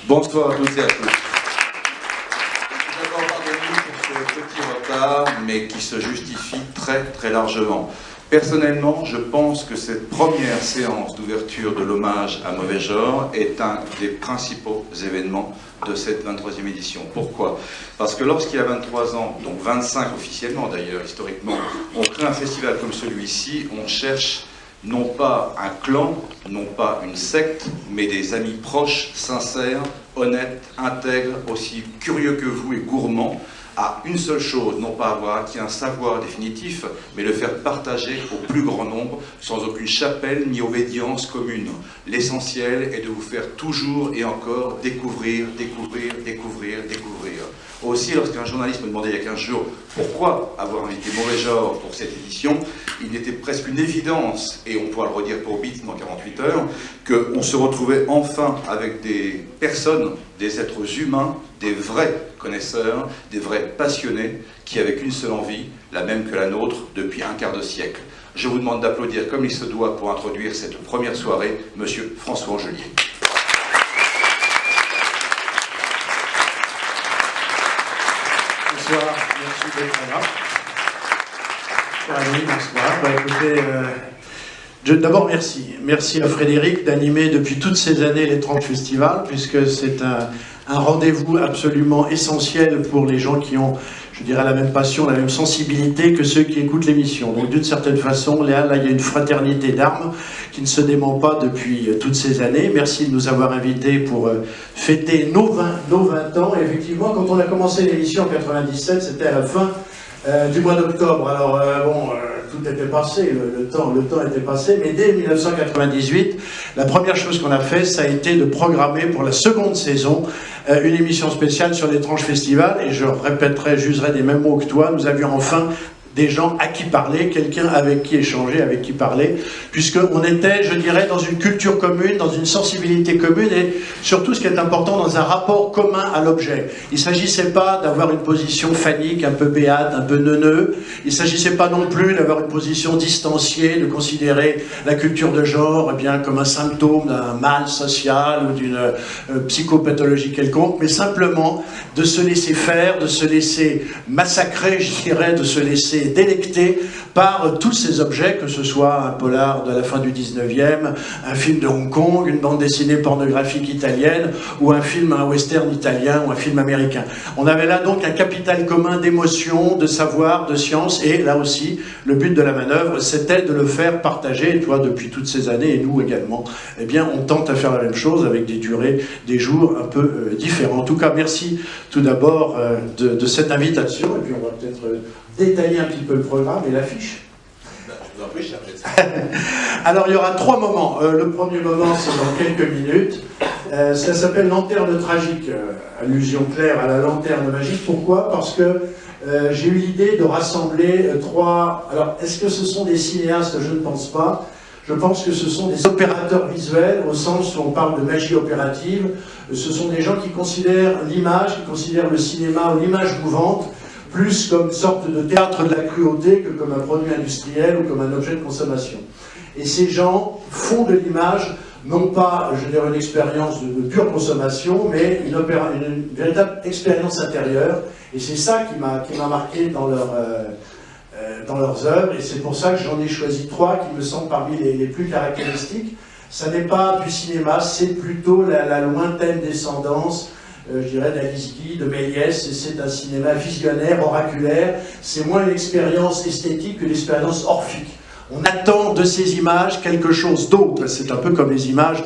Bonsoir à toutes et à tous. D'abord, pardonnez-nous pour ce petit retard, mais qui se justifie très largement. Personnellement, je pense que cette première séance d'ouverture de l'hommage à Mauvais Genre est un des principaux événements de cette 23e édition. Pourquoi? Parce que lorsqu'il y a 23 ans, donc 25 officiellement d'ailleurs, historiquement, on crée un festival comme celui-ci, on cherche non pas un clan, non pas une secte, mais des amis proches, sincères, honnêtes, intègres, aussi curieux que vous et gourmands, à une seule chose, non pas avoir acquis un savoir définitif, mais le faire partager au plus grand nombre, sans aucune chapelle ni obédience commune. L'essentiel est de vous faire toujours et encore découvrir. Aussi, lorsqu'un journaliste me demandait il y a 15 jours pourquoi avoir invité Mauvais Genre pour cette édition, il était presque une évidence, et on pourra le redire pour Beat dans 48 heures, qu'on se retrouvait enfin avec des personnes, des êtres humains, des vrais connaisseurs, des vrais passionnés, qui avaient qu'une seule envie, la même que la nôtre, depuis un quart de siècle. Je vous demande d'applaudir comme il se doit pour introduire cette première soirée, Monsieur François Angelier. Bonsoir, merci d'être là. Bonsoir. Écoutez, d'abord merci. Merci à Frédéric d'animer depuis toutes ces années l'étrange festival, puisque c'est un rendez-vous absolument essentiel pour les gens qui ont, je dirais, la même passion, la même sensibilité que ceux qui écoutent l'émission. Donc d'une certaine façon, là, il y a une fraternité d'armes qui ne se dément pas depuis toutes ces années. Merci de nous avoir invités pour fêter nos 20 ans. Et effectivement, quand on a commencé l'émission en 97, c'était à la fin du mois d'octobre. Alors tout était passé, le temps était passé, mais dès 1998, la première chose qu'on a fait, ça a été de programmer pour la seconde saison une émission spéciale sur l'étrange festival, et je répéterai, j'userai des mêmes mots que toi, nous avions enfin des gens à qui parler, quelqu'un avec qui échanger, avec qui parler, puisqu'on était, je dirais, dans une culture commune, dans une sensibilité commune, et surtout, ce qui est important, dans un rapport commun à l'objet. Il ne s'agissait pas d'avoir une position phanique, un peu béate, un peu neuneux, il ne s'agissait pas non plus d'avoir une position distanciée, de considérer la culture de genre comme un symptôme d'un mal social ou d'une psychopathologie quelconque, mais simplement de se laisser faire, de se laisser massacrer, je dirais, de se laisser délecté par tous ces objets, que ce soit un polar de la fin du 19e, un film de Hong Kong, une bande dessinée pornographique italienne, ou un western italien, ou un film américain. On avait là donc un capital commun d'émotions, de savoir, de science, et là aussi, le but de la manœuvre, c'était de le faire partager, et toi, depuis toutes ces années, et nous également, eh bien, on tente à faire la même chose, avec des durées, des jours un peu différents. En tout cas, merci tout d'abord de cette invitation, et puis on va peut-être détailler un petit peu le programme et l'affiche. Je vous en prie, cher président. Alors, il y aura 3 moments. Le premier moment, c'est dans quelques minutes. Ça s'appelle Lanterne tragique, allusion claire à la lanterne magique. Pourquoi? Parce que j'ai eu l'idée de rassembler 3... Alors, est-ce que ce sont des cinéastes? Je ne pense pas. Je pense que ce sont des opérateurs visuels, au sens où on parle de magie opérative. Ce sont des gens qui considèrent l'image, qui considèrent le cinéma ou l'image mouvante plus comme une sorte de théâtre de la cruauté que comme un produit industriel ou comme un objet de consommation. Et ces gens font de l'image, non pas, je dirais, une expérience de pure consommation, mais une véritable expérience intérieure. Et c'est ça qui m'a marqué dans leurs œuvres, et c'est pour ça que j'en ai choisi 3 qui me semblent parmi les plus caractéristiques. Ça n'est pas du cinéma, c'est plutôt la lointaine descendance, je dirais, d'Alice Guy, de Méliès, et c'est un cinéma visionnaire, oraculaire. C'est moins une expérience esthétique que l'expérience orphique. On attend de ces images quelque chose d'autre. C'est un peu comme les images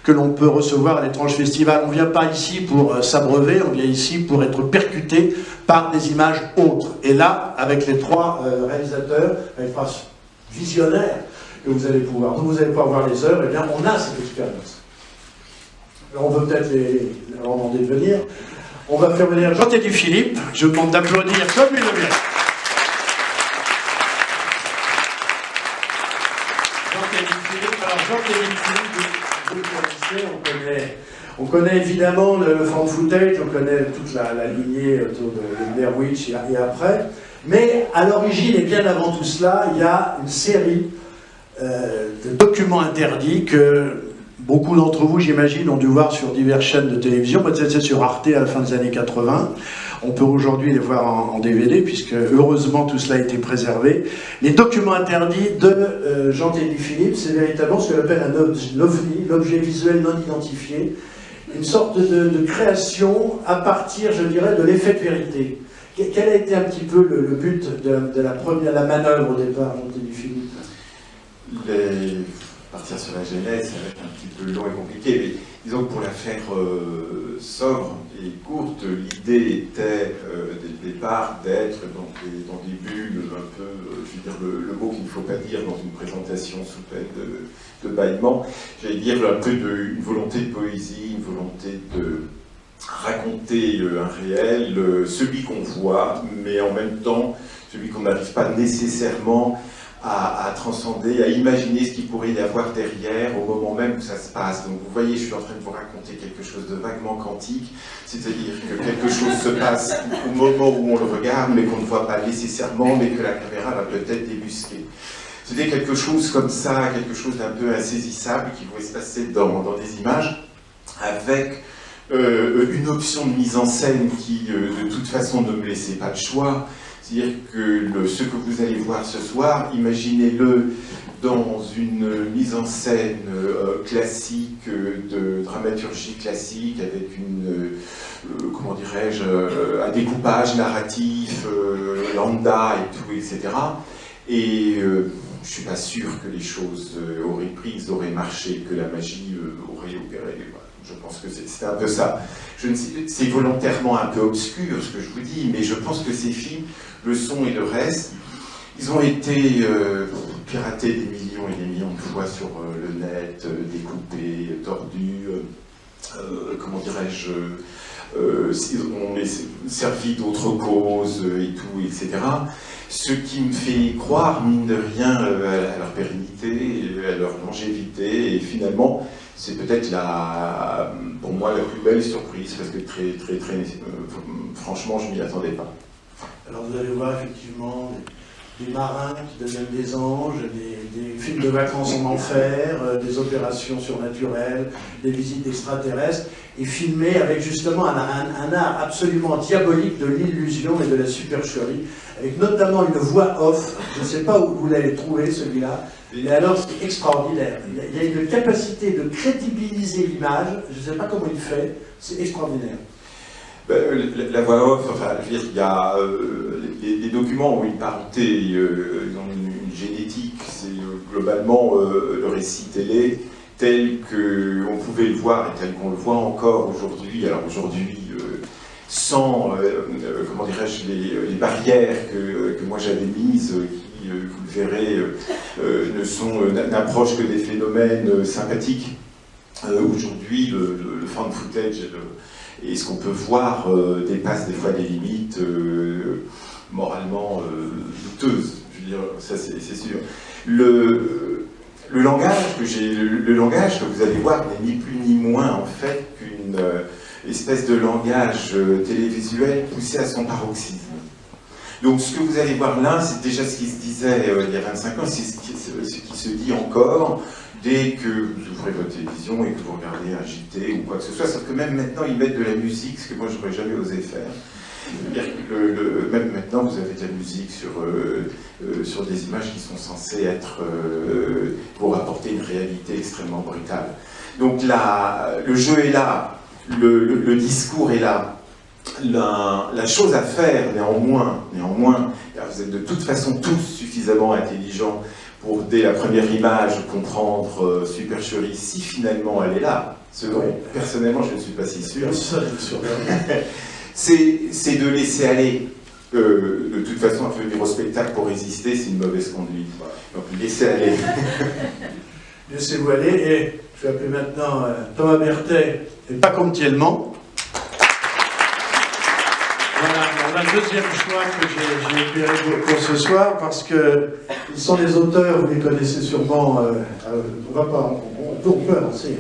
que l'on peut recevoir à l'étrange festival. On ne vient pas ici pour s'abreuver, on vient ici pour être percuté par des images autres. Et là, avec les 3 réalisateurs, avec 3 visionnaires que vous allez pouvoir, dont vous allez pouvoir voir les œuvres, eh bien, on a cette expérience. Alors on peut peut-être leur demander de venir. On va faire venir Jean-Teddy Philippe. Je vous demande d'applaudir comme il le mérite. Jean-Teddy Philippe. Alors Jean-Teddy Philippe, vous le connaissez, on connaît évidemment le found footage, on connaît toute la lignée autour de Blair Witch et après. Mais à l'origine, et bien avant tout cela, il y a une série de documents interdits que Beaucoup d'entre vous, j'imagine, ont dû voir sur diverses chaînes de télévision, peut-être sur Arte à la fin des années 80. On peut aujourd'hui les voir en DVD, puisque heureusement tout cela a été préservé. Les documents interdits de Jean-Teddy Philippe, c'est véritablement ce qu'on appelle un OVNI, l'objet visuel non identifié, une sorte de création à partir, je dirais, de l'effet de vérité. Quel a été un petit peu le but de la manœuvre au départ, Jean-Teddy Philippe? Partir sur la genèse, ça va être un petit peu long et compliqué, mais disons que pour la faire sobre et courte, l'idée était dès le départ d'être dans des bulles un peu, je veux dire le mot qu'il ne faut pas dire dans une présentation sous peine de bâillement, j'allais dire un peu une volonté de poésie, une volonté de raconter un réel, celui qu'on voit, mais en même temps celui qu'on n'arrive pas nécessairement à transcender, à imaginer ce qu'il pourrait y avoir derrière au moment même où ça se passe. Donc vous voyez, je suis en train de vous raconter quelque chose de vaguement quantique, c'est-à-dire que quelque chose se passe au moment où on le regarde, mais qu'on ne voit pas nécessairement, mais que la caméra va peut-être débusquer. C'était quelque chose comme ça, quelque chose d'un peu insaisissable qui pouvait se passer dans des images, avec une option de mise en scène qui, de toute façon, ne me laissait pas de choix. C'est-à-dire que ce que vous allez voir ce soir, imaginez-le dans une mise en scène classique, de dramaturgie classique, avec comment dirais-je, un découpage narratif, lambda et tout, etc. Et je ne suis pas sûr que les choses auraient marché, que la magie aurait opéré. Je pense que c'est un peu ça. C'est volontairement un peu obscur ce que je vous dis, mais je pense que ces films, le son et le reste, ils ont été piratés des millions et des millions de fois sur le net, découpés, tordus, comment dirais-je, on est servi d'autres causes et tout, etc. Ce qui me fait croire, mine de rien, à leur pérennité, à leur longévité, et finalement, c'est peut-être pour moi la plus belle surprise, parce que franchement, je ne m'y attendais pas. Alors vous allez voir effectivement des marins qui deviennent des anges, des films de vacances en enfer, des opérations surnaturelles, des visites extraterrestres, et filmés avec justement un art absolument diabolique de l'illusion et de la supercherie, avec notamment une voix off. Je ne sais pas où vous l'avez trouvé celui-là, mais alors c'est extraordinaire. Il y a une capacité de crédibiliser l'image, je ne sais pas comment il fait, c'est extraordinaire. La voix off, enfin, je veux dire, il y a les documents ont une parenté, ils ont une génétique, c'est globalement le récit télé tel qu'on pouvait le voir et tel qu'on le voit encore aujourd'hui. Alors aujourd'hui, sans, comment dirais-je, les barrières que moi j'avais mises, qui, vous le verrez, n'approchent que des phénomènes sympathiques. Aujourd'hui, le found footage et ce qu'on peut voir dépasse des fois des limites moralement douteuses. Je veux dire, ça c'est sûr. Le langage que vous allez voir n'est ni plus ni moins en fait qu'une espèce de langage télévisuel poussé à son paroxysme. Donc ce que vous allez voir là, c'est déjà ce qui se disait il y a 25 ans, c'est ce qui se dit encore dès que vous ouvrez votre télévision et que vous regardez un JT ou quoi que ce soit, sauf que même maintenant ils mettent de la musique, ce que moi j'aurais jamais osé faire. Même maintenant vous avez de la musique sur des images qui sont censées être pour apporter une réalité extrêmement brutale. Donc là, le jeu est là, le discours est là. La chose à faire néanmoins, car vous êtes de toute façon tous suffisamment intelligents pour, dès la première image, comprendre supercherie, si finalement elle est là. Personnellement, je ne suis pas si sûr. C'est de laisser aller. De toute façon, un venir au spectacle pour résister, c'est une mauvaise conduite. Donc, laissez aller. Laissez-vous aller. Et je vais appeler maintenant Thomas Berthet, et pas comme Thielman. Voilà, le deuxième choix que j'ai opéré pour ce soir, parce que ils sont les auteurs, vous les connaissez sûrement, on peut avancer.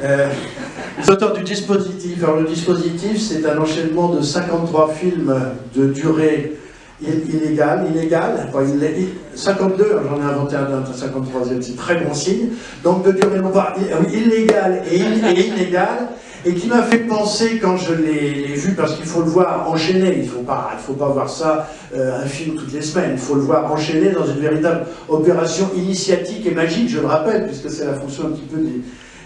Les auteurs du Dispositif. Alors le Dispositif, c'est un enchaînement de 53 films de durée illégal, enfin, 52, j'en ai inventé un 53e, c'est très bon signe, donc de durée non pas illégal et inégal, et qui m'a fait penser quand je l'ai vu, parce qu'il faut le voir enchaîné, il ne faut pas voir ça, un film toutes les semaines, il faut le voir enchaîné dans une véritable opération initiatique et magique, je le rappelle, puisque c'est la fonction un petit peu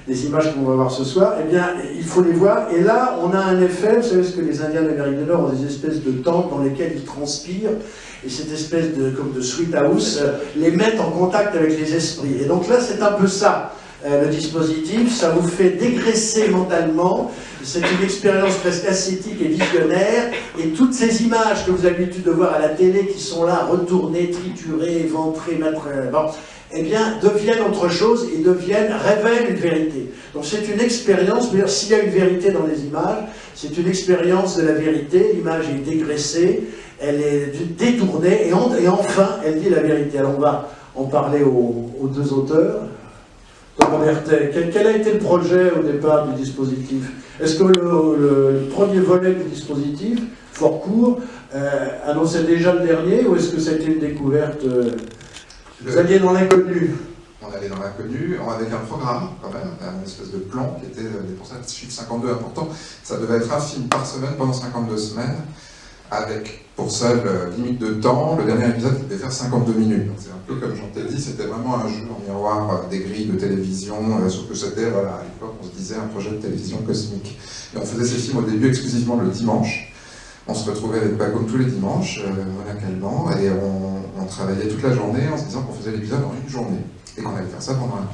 des images qu'on va voir ce soir, eh bien, il faut les voir, et là, on a un effet, vous savez ce que les Indiens d'Amérique du Nord ont des espèces de tentes dans lesquelles ils transpirent, et cette espèce comme de sweet house les mettent en contact avec les esprits. Et donc là, c'est un peu ça, le dispositif, ça vous fait dégraisser mentalement, c'est une expérience presque ascétique et visionnaire, et toutes ces images que vous avez l'habitude de voir à la télé, qui sont là, retournées, triturées, éventrées, eh bien, deviennent autre chose et révèlent une vérité. Donc c'est une expérience, s'il y a une vérité dans les images, c'est une expérience de la vérité, l'image est dégraissée, elle est détournée, et enfin, elle dit la vérité. Alors on va en parler aux deux auteurs. Thomas Berthet, quel a été le projet au départ du dispositif? Est-ce que le premier volet du dispositif, fort court, annonçait déjà le dernier, ou est-ce que ça a été une découverte vous alliez dans l'inconnu? On allait dans l'inconnu, avec un programme, quand même, un espèce de plan qui était, pour ça, le chiffre 52 important. Ça devait être un film par semaine pendant 52 semaines, avec, pour seule limite de temps, le dernier épisode qui devait faire 52 minutes. Donc c'est un peu comme Jean t'ai dit, c'était vraiment un jeu en miroir des grilles de télévision, sauf que c'était, voilà, à l'époque, on se disait un projet de télévision cosmique. Et on faisait ces films au début exclusivement le dimanche. On se retrouvait avec Pacôme tous les dimanches, voilà, Calban, et on travaillait toute la journée en se disant qu'on faisait l'épisode en une journée, et qu'on allait faire ça pendant un an.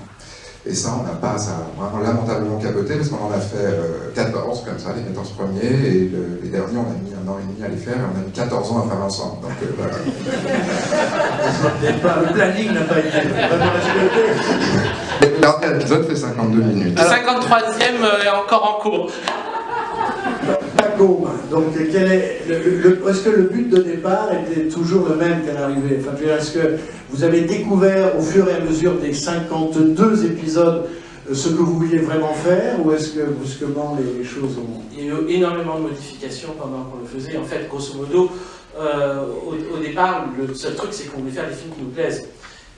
Et ça, on n'a pas, ça a vraiment lamentablement capoté, parce qu'on en a fait 14 comme ça, les 14 premiers, et les derniers, on a mis 1 an et demi à les faire, et on a mis 14 ans à faire l'ensemble. Donc voilà. Le planning n'a pas été vraiment respecté. Le dernier épisode fait 52 minutes. Le 53e est encore en cours. Pacôme, donc est-ce que le but de départ était toujours le même qu'à l'arrivée? Enfin, est-ce que vous avez découvert au fur et à mesure des 52 épisodes ce que vous vouliez vraiment faire, ou est-ce que brusquement les choses ont... Il y a eu énormément de modifications pendant qu'on le faisait. En fait, grosso modo, au départ, le seul truc, c'est qu'on voulait faire des films qui nous plaisent.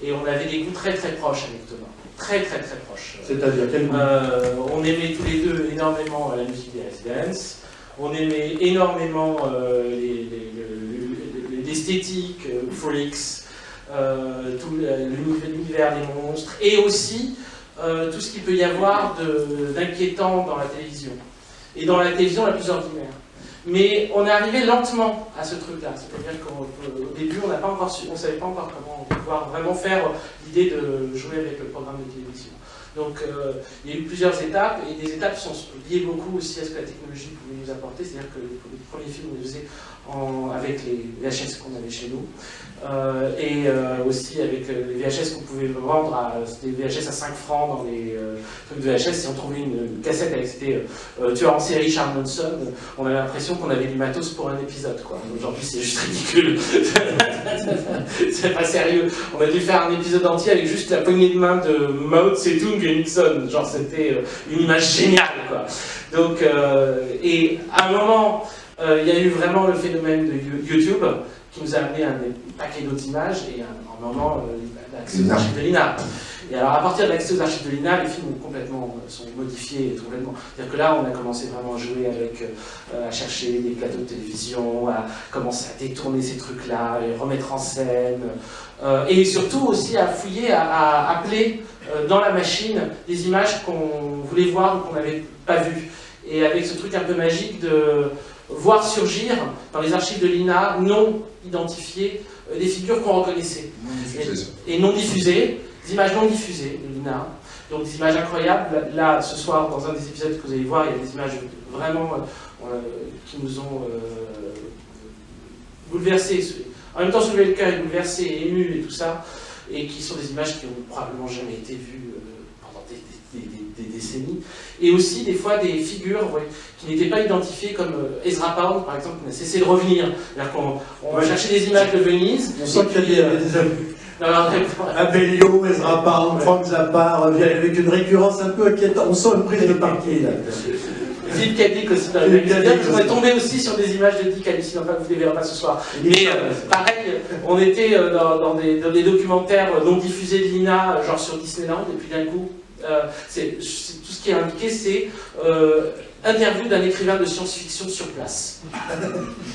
Et on avait des goûts très très proches avec Thomas. Très proches. C'est-à-dire quel goût? On aimait tous les deux énormément la musique des Residents. On aimait énormément l'esthétique, Frolix, tout l'univers des monstres, et aussi tout ce qu'il peut y avoir d'inquiétant dans la télévision. Et dans la télévision la plus ordinaire. Mais on est arrivé lentement à ce truc-là. C'est-à-dire qu'au début, on ne savait pas encore comment pouvoir vraiment faire l'idée de jouer avec le programme de télévision. Donc il y a eu plusieurs étapes, et des étapes sont liées beaucoup aussi à ce que la technologie pouvait nous apporter, c'est-à-dire que les premiers films, on les faisait avec les VHS qu'on avait chez nous, et aussi avec les VHS qu'on pouvait vendre, c'était des VHS à 5 francs dans les trucs de VHS. Si on trouvait une cassette avec, c'était tueur en série Charles Manson, on avait l'impression qu'on avait du matos pour un épisode, quoi. Aujourd'hui, c'est juste ridicule. C'est pas sérieux. On a dû faire un épisode entier avec juste la poignée de main de Mao Tse-tung et Nixon. Genre, c'était une image géniale, quoi. Donc, et à un moment, il y a eu vraiment le phénomène de YouTube qui nous a amené un paquet d'autres images, et à un moment, l'accès aux archives de l'INA. Et alors, à partir de l'accès aux archives de l'INA, les films sont modifiés complètement. C'est-à-dire que là, on a commencé vraiment à jouer avec, à chercher des plateaux de télévision, à commencer à détourner ces trucs-là, les remettre en scène, et surtout aussi à fouiller, à appeler dans la machine des images qu'on voulait voir ou qu'on n'avait pas vues. Et avec ce truc un peu magique de voir surgir dans les archives de l'INA non identifiées des figures qu'on reconnaissait. Et non diffusées, des images non diffusées de l'INA. Donc des images incroyables. Là, ce soir, dans un des épisodes que vous allez voir, il y a des images vraiment qui nous ont bouleversés. En même temps, soulevé le cœur, bouleversés et émus et tout ça. Et qui sont des images qui n'ont probablement jamais été vues pendant des décennies. Et aussi, des fois, des figures qui n'étaient pas identifiées, comme Ezra Pound, par exemple, qui n'a cessé de revenir. C'est-à-dire qu'on va chercher des images de Venise. On sent qu'il y a des Abellio, Ezra Pound, Frank Zappa, avec une récurrence un peu inquiétante. On sent une prise de parti, là. Philippe Cadic aussi dans les magazines. On est tombé aussi sur des images de Dick hallucinant, pas que vous ne les verrez pas ce soir. Mais pareil, on était dans des documentaires non diffusés de l'INA, genre sur Disneyland, et puis d'un coup, tout ce qui est indiqué, c'est interview d'un écrivain de science-fiction sur place.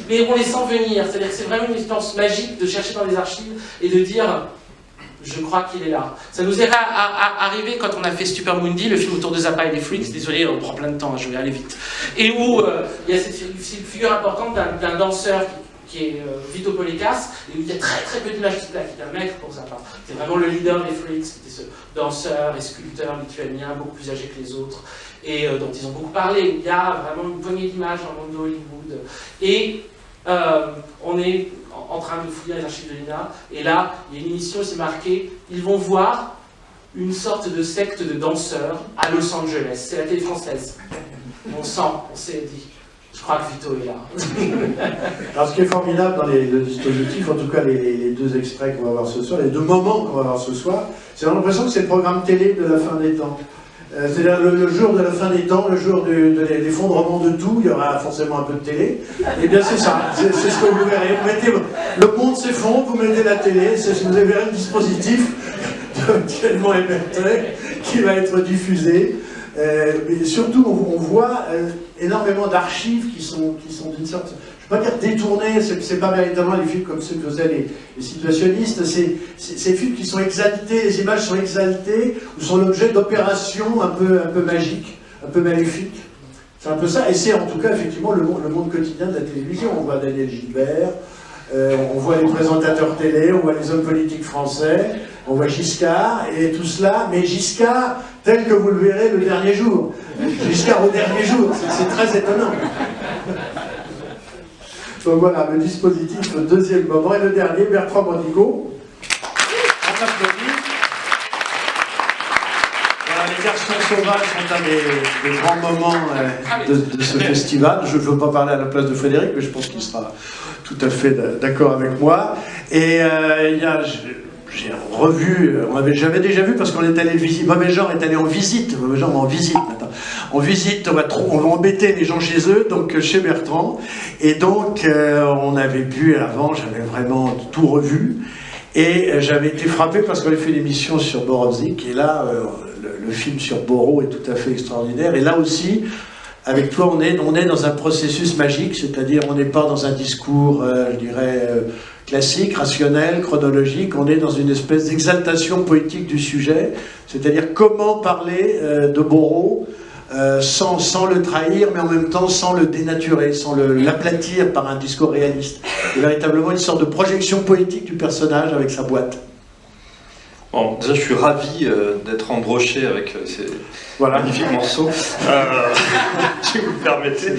Mais on les sent venir, c'est-à-dire que c'est vraiment une expérience magique de chercher dans les archives et de dire je crois qu'il est là. Ça nous est arrivé quand on a fait Super Mundi, le film autour de Zappa et des Freaks, désolé, on prend plein de temps, je vais aller vite, et où il y a cette figure importante d'un danseur qui est Vito Polékas, et où il y a très peu d'images qui est un maître pour Zappa. C'est vraiment le leader des Freaks, c'était ce danseur et sculpteur lituanien, beaucoup plus âgé que les autres, et dont ils ont beaucoup parlé. Il y a vraiment une poignée d'images dans le monde de Hollywood. Et on est en train de fouiller les archives de l'INA, et là, il y a une émission aussi marquée, ils vont voir une sorte de secte de danseurs à Los Angeles. C'est la télé française. On s'est dit, je crois que Vito est là. Alors ce qui est formidable dans le dispositif, en tout cas les deux extraits qu'on va voir ce soir, les deux moments qu'on va voir ce soir, c'est l'impression que c'est le programme télé de la fin des temps. C'est-à-dire le jour de la fin des temps, le jour de l'effondrement de tout, il y aura forcément un peu de télé. Et bien c'est ça, c'est ce que vous verrez. Vous mettez, le monde s'effondre, vous mettez la télé, vous verrez le dispositif tellement émergé qui va être diffusé. Mais surtout, on voit énormément d'archives qui sont d'une sorte, je ne vais pas dire détournées, c'est pas véritablement les films comme ceux que faisaient les situationnistes, c'est ces films qui sont exaltés, les images sont exaltées, ou sont l'objet d'opérations un peu magiques, un peu maléfiques. C'est un peu ça, et c'est en tout cas effectivement le monde quotidien de la télévision. On voit Daniel Gilbert, on voit les présentateurs télé, on voit les hommes politiques français, on voit Giscard, et tout cela, mais Giscard tel que vous le verrez le dernier jour. Giscard au dernier jour, c'est très étonnant. Donc voilà, le dispositif, le deuxième moment, et le dernier, Bertrand Mandico. On applaudit. Voilà, les Garçons Sauvages sont un des grands moments de ce festival. Je ne veux pas parler à la place de Frédéric, mais je pense qu'il sera tout à fait d'accord avec moi. Et j'ai revu, j'avais déjà vu parce qu'on est allé visiter, Mauvais Genre est allé en visite, Mauvais Genre en visite maintenant. En visite, on va embêter les gens chez eux, donc chez Bertrand. Et donc, on avait pu, avant, j'avais vraiment tout revu. Et j'avais été frappé parce qu'on avait fait l'émission sur Borovzik. Et là, le film sur Boro est tout à fait extraordinaire. Et là aussi, avec toi, on est dans un processus magique, c'est-à-dire on n'est pas dans un discours, je dirais, classique, rationnel, chronologique, on est dans une espèce d'exaltation poétique du sujet, c'est-à-dire comment parler de Boro sans le trahir, mais en même temps sans le dénaturer, sans l'aplatir par un discours réaliste. C'est véritablement une sorte de projection poétique du personnage avec sa boîte. Bon, déjà, je suis ravi d'être embroché avec ces magnifiques morceaux, si vous le permettez.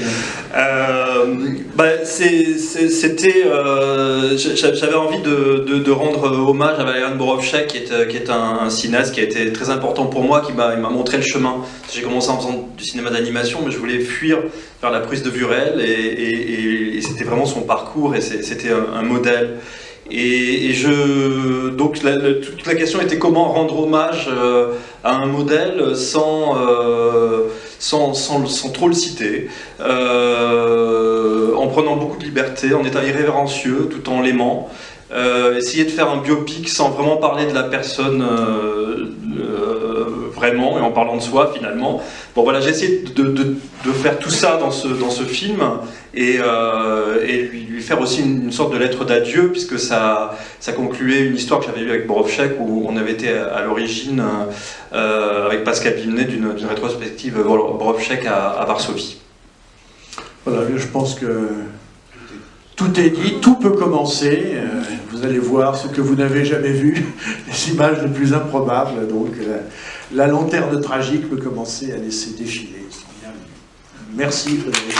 J'avais envie de rendre hommage à Valerian Borovchak, qui est un cinéaste qui a été très important pour moi, qui m'a montré le chemin. J'ai commencé en faisant du cinéma d'animation, mais je voulais fuir vers la prise de vue réelle, et c'était vraiment son parcours, et c'était un modèle. Donc toute la question était comment rendre hommage à un modèle sans trop le citer, en prenant beaucoup de liberté, en étant irrévérencieux tout en l'aimant, essayer de faire un biopic sans vraiment parler de la personne vraiment, et en parlant de soi finalement. Bon voilà, j'ai essayé de faire tout ça dans ce film, et lui faire aussi une sorte de lettre d'adieu, puisque ça concluait une histoire que j'avais eue avec Borovchak, où on avait été à l'origine avec Pascal Vinet d'une rétrospective Borovchak à Varsovie. Voilà, je pense que tout est dit, tout peut commencer. Vous allez voir ce que vous n'avez jamais vu, les images les plus improbables. Donc la lanterne tragique peut commencer à laisser défiler. Merci Frédéric.